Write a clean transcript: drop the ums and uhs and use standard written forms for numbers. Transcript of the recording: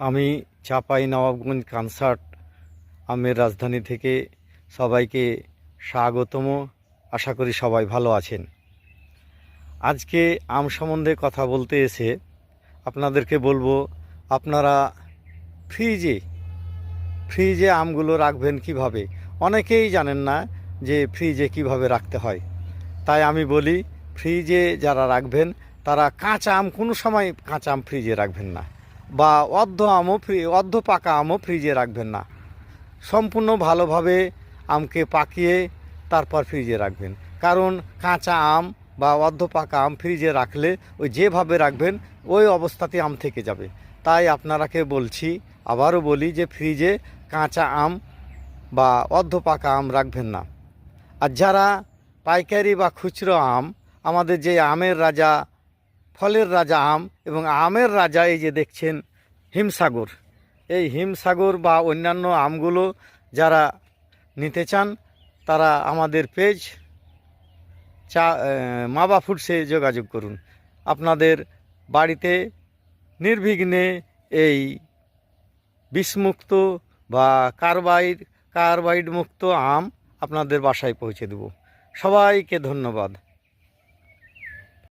আমি চাঁপাইনবাবগঞ্জ কনসার্ট আমের রাজধানী থেকে সবাইকে স্বাগতম। আশা করি সবাই ভালো আছেন। আজকে আম সম্বন্ধে কথা বলতে এসে আপনাদেরকে বলবো, আপনারা ফ্রিজে আমগুলো রাখবেন কিভাবে। অনেকেই জানেন না যে ফ্রিজে কিভাবে রাখতে হয়। তাই আমি বলি, ফ্রিজে যারা রাখবেন তারা কাঁচা আম কোনো সময় কাঁচা আম ফ্রিজে রাখবেন না, বা অর্ধ পাকা আমও ফ্রিজে রাখবেন না। সম্পূর্ণ ভালোভাবে আমকে পাকিয়ে তারপর ফ্রিজে রাখবেন। কারণ কাঁচা আম বা অর্ধ পাকা আম ফ্রিজে রাখলে ওই যেভাবে রাখবেন ওই অবস্থাতে আম থেকে যাবে। তাই আপনারাকে বলছি, আবারও বলি, যে ফ্রিজে কাঁচা আম বা অর্ধ পাকা আম রাখবেন না। আর যারা পাইকারি বা খুচরো আম, আমাদের যে আমের রাজা, ফলের রাজা আম এবং আমের রাজা, এই যে দেখছেন হিমসাগর, এই হিমসাগর বা অন্যান্য আমগুলো যারা নিতে চান তারা আমাদের পেজ মাবা ফুডসে যোগাযোগ করুন। আপনাদের বাড়িতে নির্বিঘ্নে এই বিষমুক্ত বা কার্বাইড মুক্ত আম আপনাদের বাসায় পৌঁছে দেব। সবাইকে ধন্যবাদ।